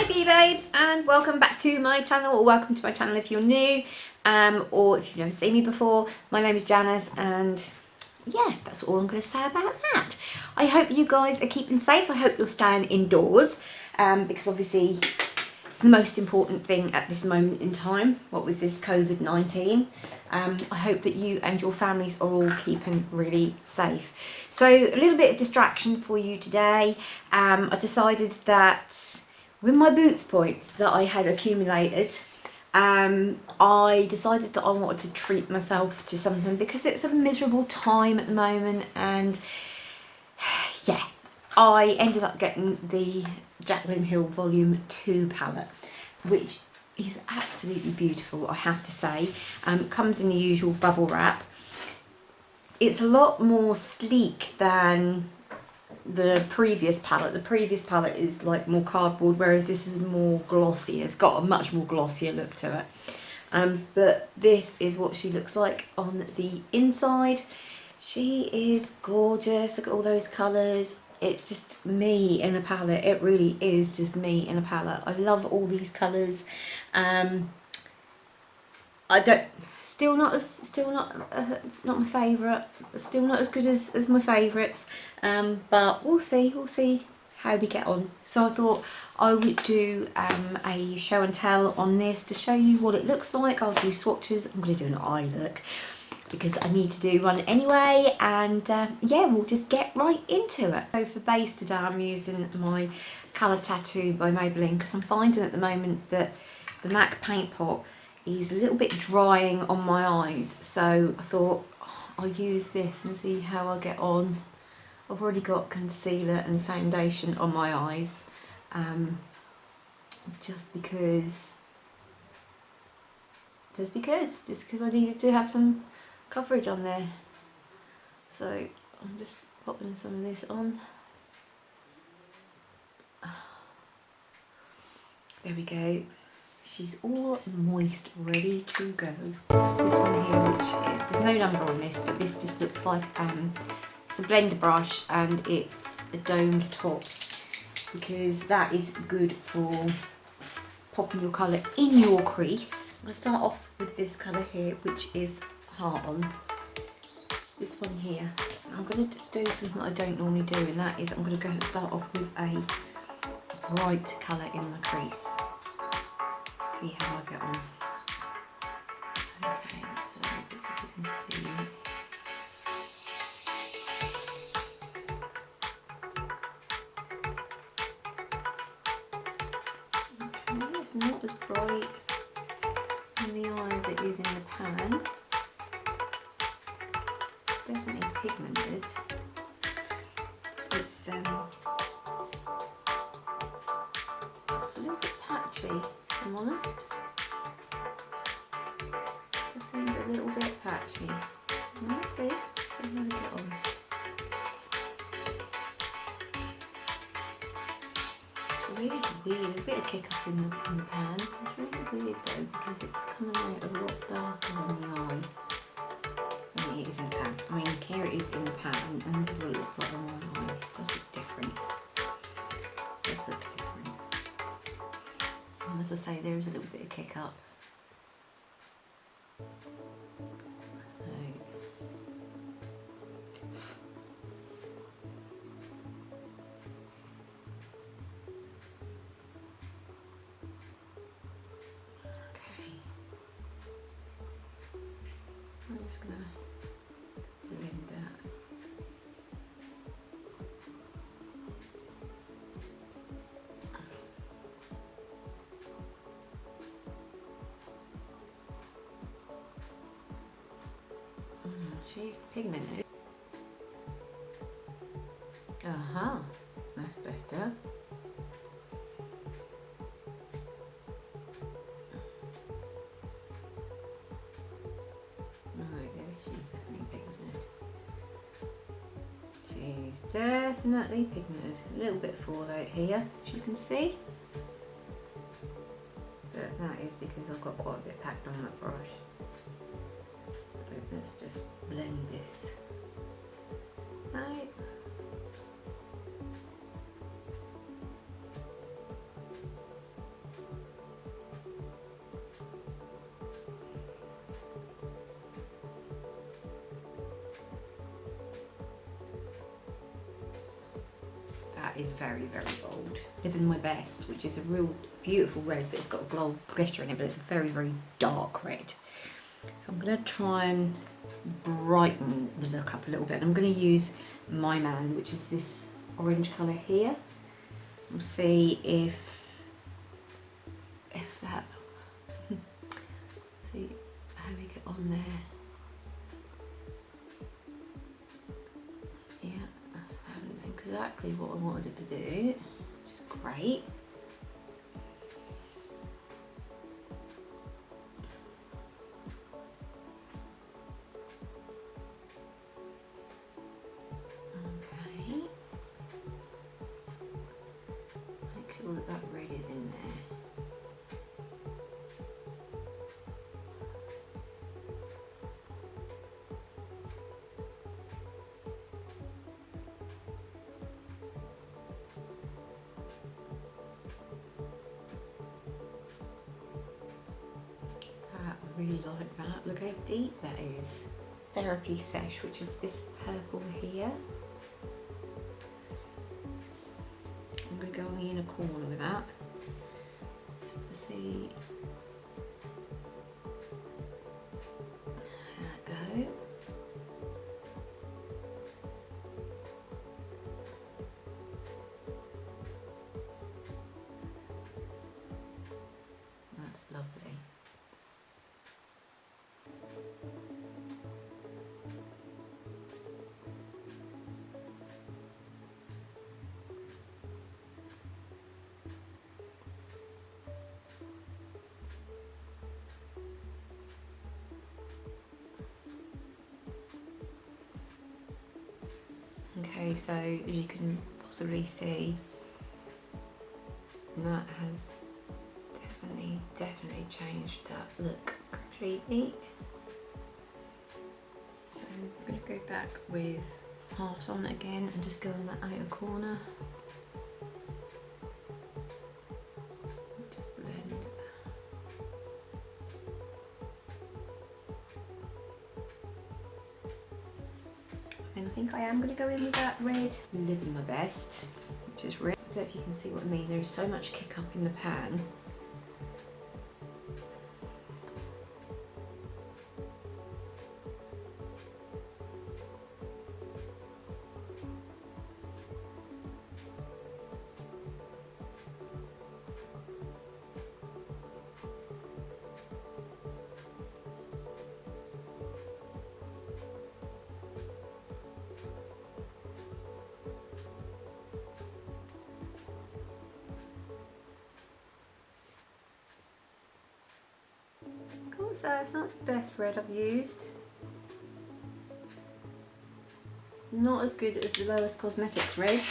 Hi Bee Babes, and welcome back to my channel, or welcome to my channel if you're new, or if you've never seen me before. My name is Janice, and yeah, that's all I'm going to say about that. I hope you guys are keeping safe. I hope you're staying indoors, because obviously it's the most important thing at this moment in time, what with this COVID-19. I hope that you and your families are all keeping really safe. So a little bit of distraction for you today. I decided that with my boots points that I had accumulated, I decided that I wanted to treat myself to something because it's a miserable time at the moment, and yeah, I ended up getting the Jaclyn Hill Volume 2 palette, which is absolutely beautiful, I have to say. Comes in the usual bubble wrap. It's a lot more sleek than the previous palette. The previous palette is like more cardboard, whereas this is more glossy. It's got a much more glossier look to it. But this is what she looks like on the inside. She is gorgeous. Look at all those colours. It's just me in a palette. It really is just me in a palette. I love all these colours. Still not my favourite. Still not as good as my favourites. But we'll see how we get on. So I thought I would do a show and tell on this to show you what it looks like. I'll do swatches. I'm going to do an eye look because I need to do one anyway, and yeah, we'll just get right into it. So for base today, I'm using my Colour Tattoo by Maybelline, because I'm finding at the moment that the MAC paint pot is a little bit drying on my eyes, so I thought I'll use this and see how I get on. I've already got concealer and foundation on my eyes, just because I needed to have some coverage on there. So I'm just popping some of this on. There we go. She's all moist, ready to go. There's this one here, which there's no number on this, but this just looks like it's a blender brush, and it's a domed top, because that is good for popping your colour in your crease. I'm going to start off with this colour here, which is Heart On. This one here. I'm going to do something that I don't normally do, and that is I'm going to go and start off with a bright colour in my crease. See how I get on. Okay, so as you can see, okay, it's not as bright in the eye as it is in the pan. It's definitely pigmented. It's a little bit patchy, if I'm honest. Just seems a little bit patchy. We'll see how we get on. It's really weird. There's a bit of kick up in the pan. It's really weird though, because it's coming out a lot darker on the eye than it is in the pan. I mean, here it is in the pan, and this is what it looks like on my eye. It does look different. It does look different. And as I say, there is a little bit of kick up. I'm just going to blend that. She's pigmented. Aha, that's better. Definitely pigmented. A little bit of fallout here, as you can see. But that is because I've got quite a bit packed on that brush. So let's just blend this out. that is very, very bold. Living My Best, which is a real beautiful red, but it's got a glow glitter in it, but it's a very, very dark red. So I'm going to try and brighten the look up a little bit. I'm going to use My Man, which is this orange colour here. We'll see if that, see how we get on there. Yeah, that's exactly what I wanted it to do, which is great. Okay. Make sure that that red is in there. I really like that. Look how deep that is. Therapy Sesh, which is this purple here. I'm going to go on the inner corner with that, just to see how that go. That's lovely. Okay, so as you can possibly see, that has definitely changed that look completely. So I'm going to go back with heart on again and just go in that outer corner. Just blend. Then I think I am going to go in with that red. Living My Best, which is red. I don't know if you can see what I mean. There is so much kick up in the pan. So it's not the best red I've used. Not as good as the Lowest Cosmetics red.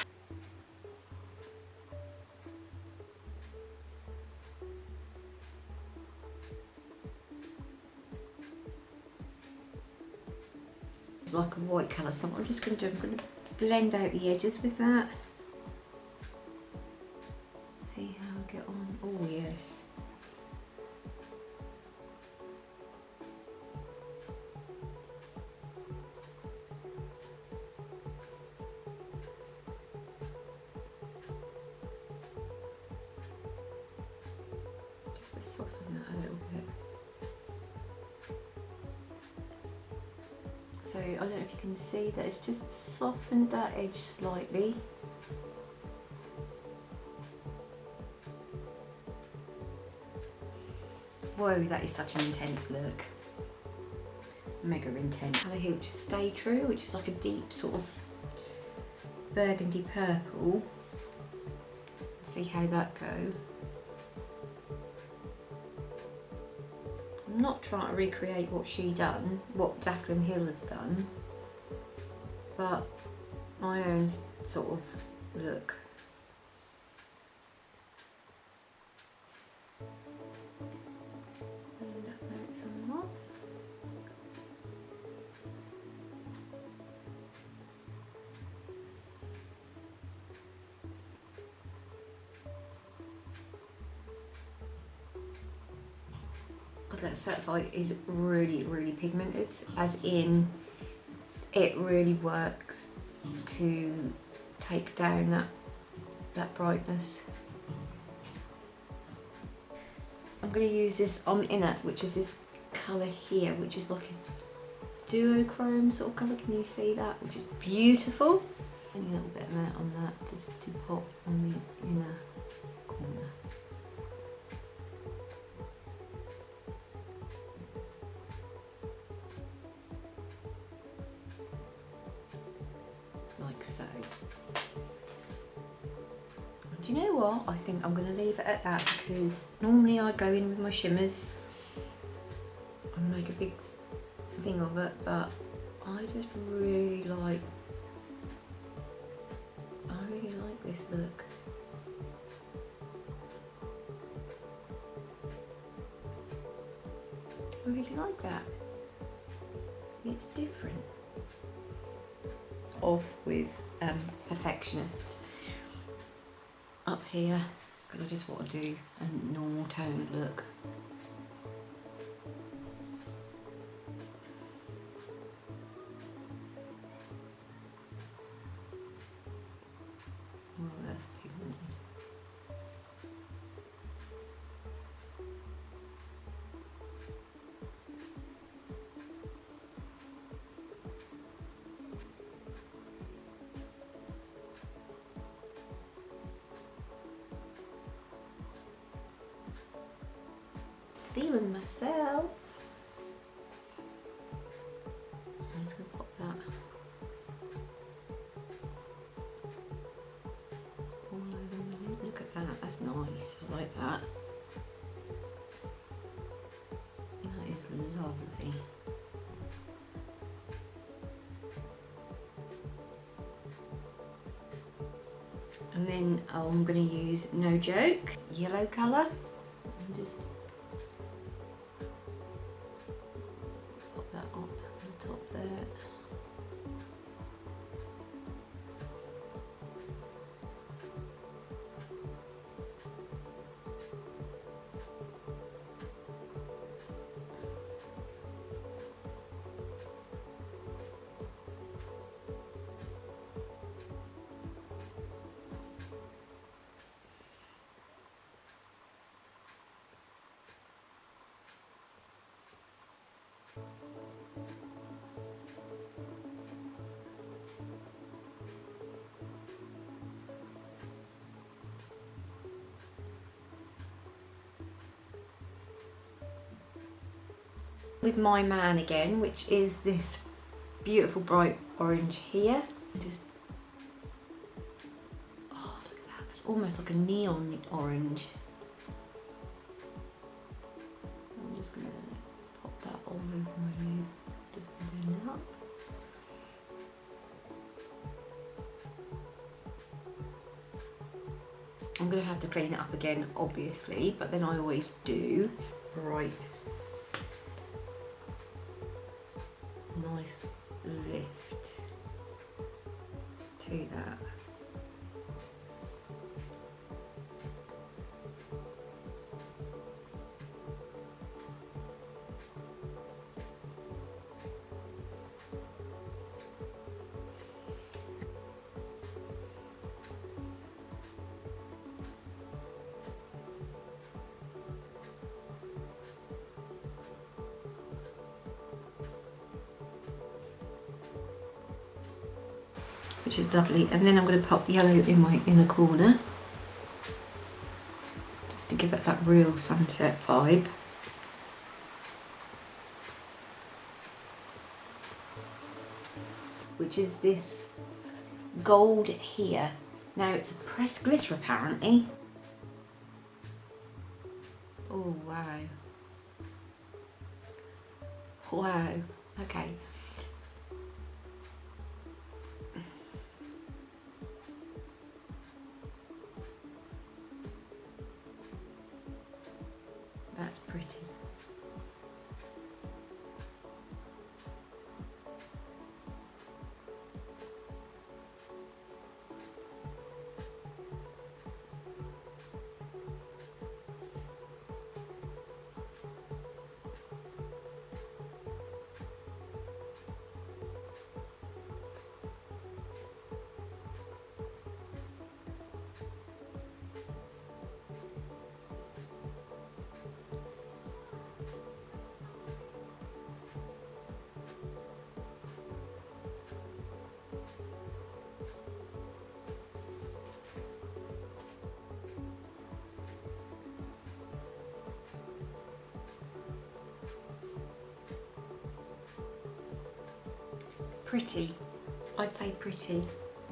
It's like a white colour, so what I'm just going to do, I'm going to blend out the edges with that. See how I get on. Oh yes. Just to soften that a little bit. So I don't know if you can see that it's just softened that edge slightly. Whoa, that is such an intense look. Mega intense. Colour here, which is Stay True, which is like a deep sort of burgundy purple. Let's see how that goes. I'm not trying to recreate what she done, what Jaclyn Hill has done, but my own sort of look. Blend that out some more. That Certified is really pigmented, as in it really works to take down that that brightness. I'm going to use this on inner, which is this colour here, which is like a duochrome sort of colour. Can you see that? Which is beautiful. And a little bit of matte on that, just to pop on the inner corner. Like so. Do you know what? I think I'm going to leave it at that, because normally I go in with my shimmers and make a big thing of it, but I just really like this look. I really like that. It's different. Off with Perfectionist up here, because I just want to do a normal toned look. Oh, that's pigmented. Feeling myself. I'm just going to pop that all over my lid. Look at that, that's nice. I like that. That is lovely. And then I'm going to use No Joke yellow colour and just pop that up on the top there. With My Man again, which is this beautiful bright orange here. Just, oh look at that, it's almost like a neon orange. I'm just going to pop that all over my lid, just blend it up. I'm going to have to clean it up again, obviously, but then I always do. Right. Nice lift to that. Which is lovely, and then I'm going to pop yellow in my inner corner just to give it that real sunset vibe. Which is this gold here. Now it's a pressed glitter apparently. Oh wow. Wow, okay. That's pretty. pretty. I'd say pretty.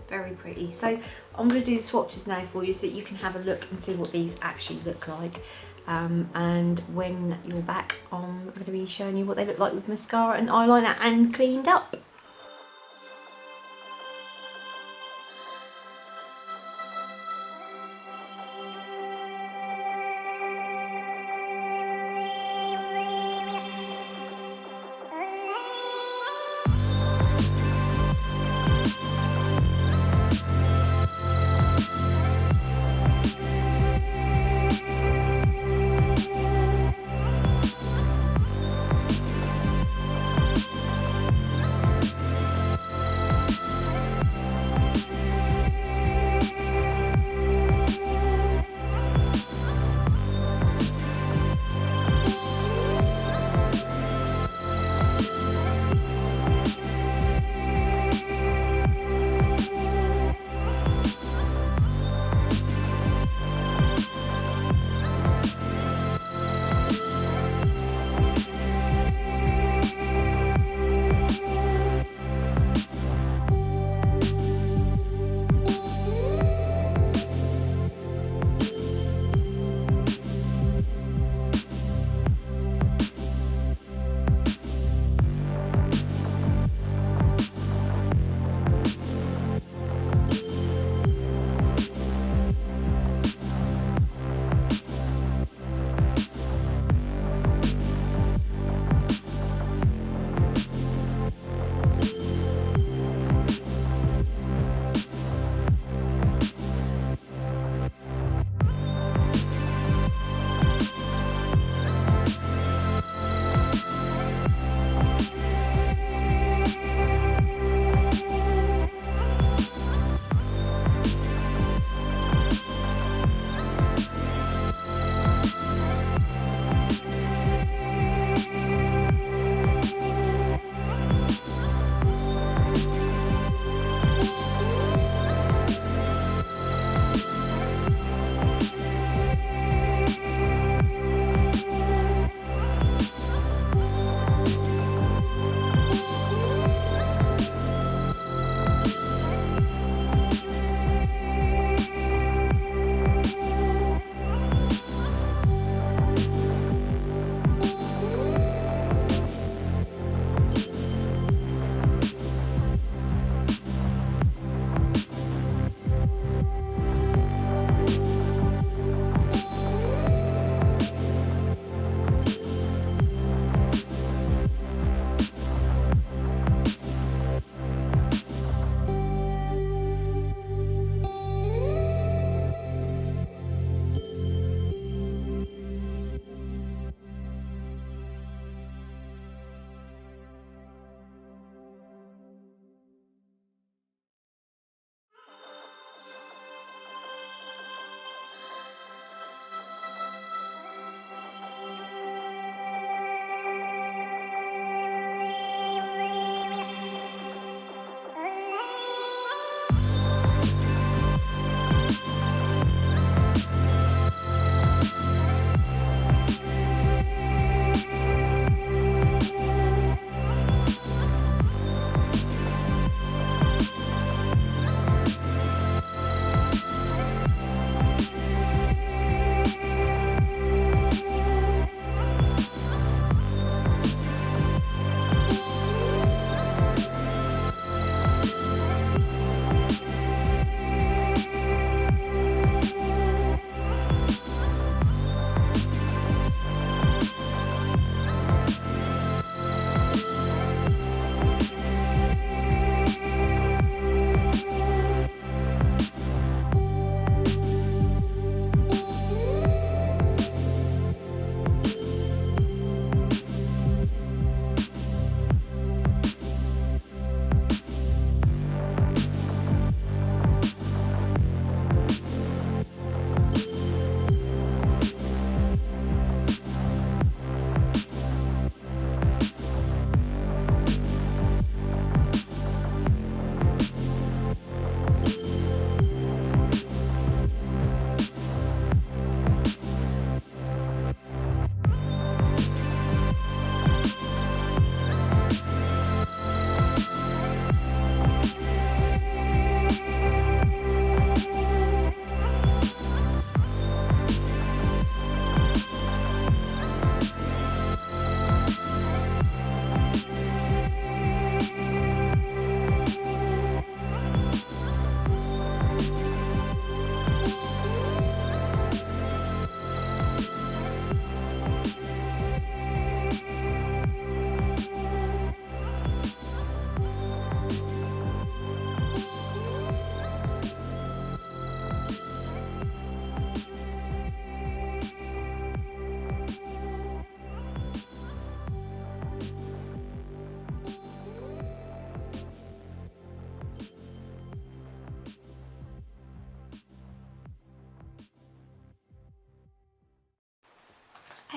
Very pretty. So I'm going to do the swatches now for you so that you can have a look and see what these actually look like. And when you're back, I'm going to be showing you what they look like with mascara and eyeliner and cleaned up.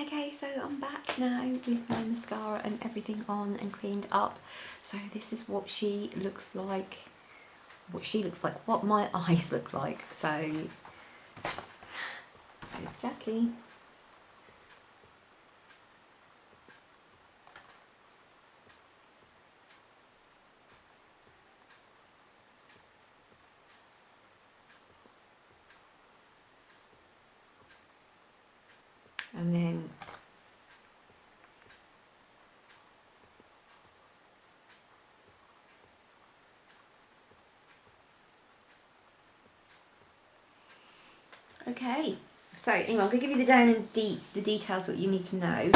Okay, so I'm back now with my mascara and everything on and cleaned up. So this is what she looks like, what my eyes look like. So there's Jackie. And then okay, so anyway, I'm going to give you the down and the details what you need to know.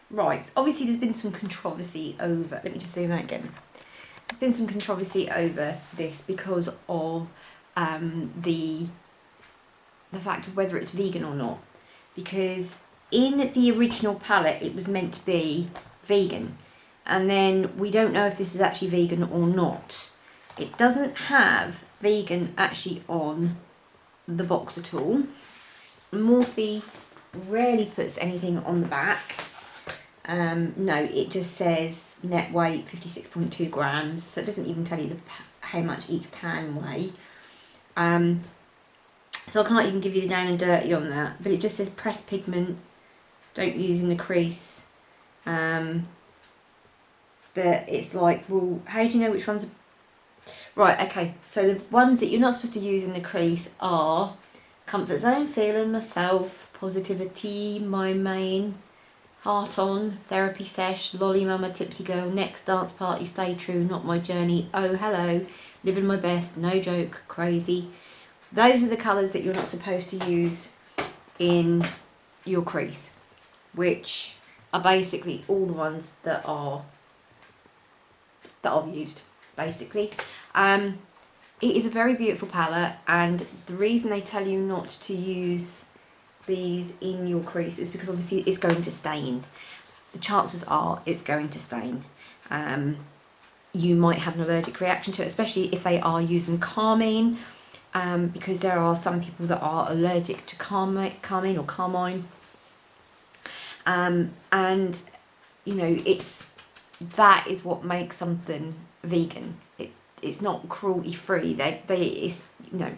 Right, obviously there's been some controversy over, let me just zoom out again. There's been some controversy over this because of the fact of whether it's vegan or not. Because in the original palette it was meant to be vegan, and then we don't know if this is actually vegan or not. It doesn't have vegan actually on the box at all. Morphe rarely puts anything on the back. No, it just says net weight 56.2 grams, so it doesn't even tell you how much each pan weigh. So I can't even give you the down and dirty on that, but it just says pressed pigment, don't use in the crease. But it's like, well, how do you know which ones? Right, okay, so the ones that you're not supposed to use in the crease are Comfort Zone, Feeling Myself, Positivity, My Main, Heart On, Therapy Sesh, Lolly Mama, Tipsy Girl, Next Dance Party, Stay True, Not My Journey, Oh Hello, Living My Best, No Joke, Crazy. Those are the colours that you're not supposed to use in your crease, which are basically all the ones that I've used, basically. It is a very beautiful palette, and the reason they tell you not to use these in your crease is because obviously it's going to stain. The chances are it's going to stain. You might have an allergic reaction to it, especially if they are using carmine. Because there are some people that are allergic to carmine or carmine, and you know, that is what makes something vegan. It's not cruelty free. It's, you know.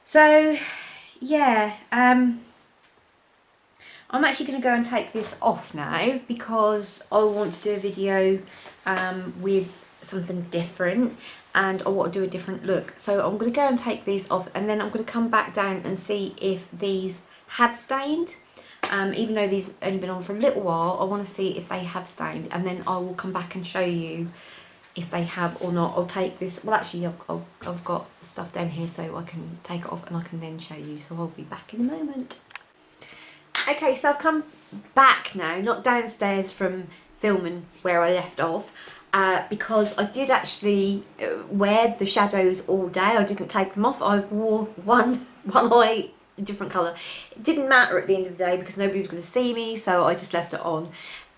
So yeah, I'm actually going to go and take this off now because I want to do a video with something different, and I want to do a different look. So I'm going to go and take these off, and then I'm going to come back down and see if these have stained. Even though these have only been on for a little while, I want to see if they have stained, and then I will come back and show you if they have or not. I'll take this, well actually I've got stuff down here so I can take it off and I can then show you, so I'll be back in a moment. Okay, so I've come back now, not downstairs from filming where I left off, because I did actually wear the shadows all day. I didn't take them off. I wore one eye different colour. It didn't matter at the end of the day because nobody was going to see me, so I just left it on.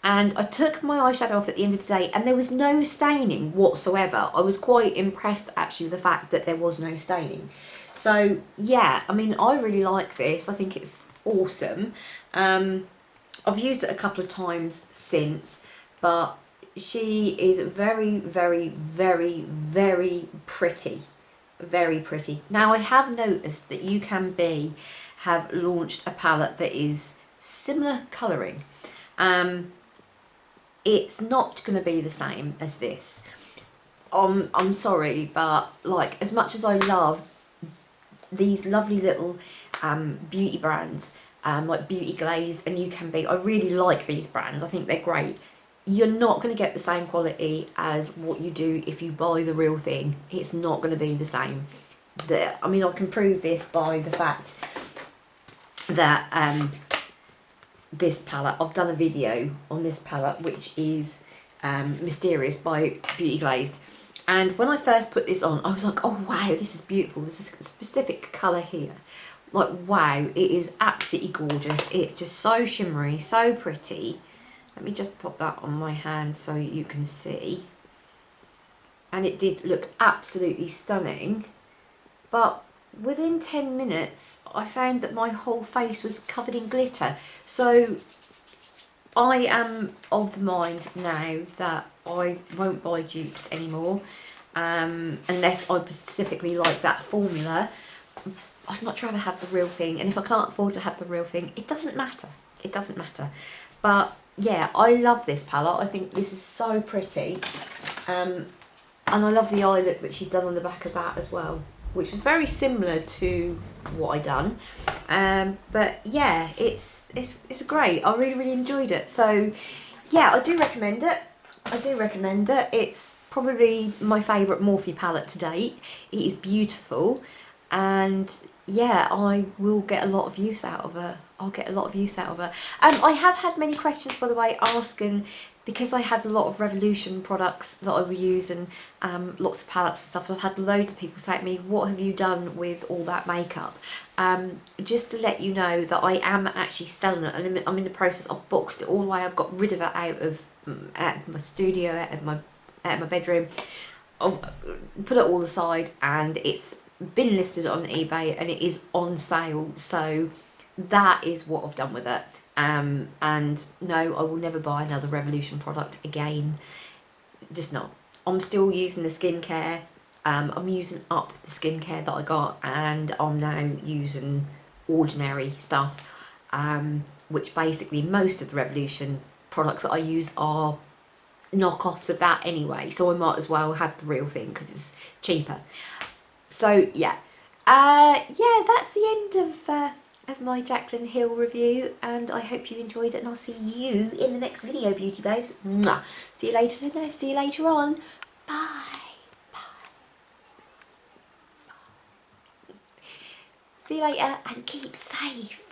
And I took my eyeshadow off at the end of the day, and there was no staining whatsoever. I was quite impressed actually with the fact that there was no staining. So yeah, I mean, I really like this. I think it's awesome. I've used it a couple of times since, but she is very, very, very, very pretty. Very pretty. Now I have noticed that you can have launched a palette that is similar colouring. It's not going to be the same as this. I'm sorry, but like, as much as I love these lovely little beauty brands, like Beauty Glaze and You Can Be, I really like these brands. I think they're great. You're not going to get the same quality as what you do if you buy the real thing. It's not going to be the same. I mean, I can prove this by the fact that this palette, I've done a video on this palette, which is Mysterious by Beauty Glazed. And when I first put this on, I was like, oh wow, this is beautiful. This is a specific colour here. Like, wow, it is absolutely gorgeous. It's just so shimmery, so pretty. Let me just pop that on my hand so you can see. And it did look absolutely stunning. But within 10 minutes I found that my whole face was covered in glitter. So I am of the mind now that I won't buy dupes anymore, unless I specifically like that formula. I'd much rather have the real thing, and if I can't afford to have the real thing, it doesn't matter. It doesn't matter. But yeah, I love this palette. I think this is so pretty. And I love the eye look that she's done on the back of that as well, which was very similar to what I done. But yeah, it's great. I really enjoyed it. So yeah, I do recommend it. I do recommend it. It's probably my favourite Morphe palette to date. It is beautiful, and yeah, I will get a lot of use out of her. I'll get a lot of use out of her. I have had many questions, by the way, asking, because I had a lot of Revolution products that I will use, and lots of palettes and stuff. I've had loads of people say to me, what have you done with all that makeup? Just to let you know that I am actually selling it, and I'm in the process. I've boxed it all the way. I've got rid of it out of my studio, out of my bedroom. I've put it all aside, and it's been listed on eBay, and it is on sale. So that is what I've done with it. And no, I will never buy another Revolution product again. Just not. I'm still using the skincare. I'm using up the skincare that I got, and I'm now using ordinary stuff, which basically most of the Revolution products that I use are knockoffs of that anyway, so I might as well have the real thing because it's cheaper. So yeah, yeah, that's the end of my Jaclyn Hill review, and I hope you enjoyed it, and I'll see you in the next video, beauty babes. Mwah. See you later. See you later on. Bye. See you later, and keep safe.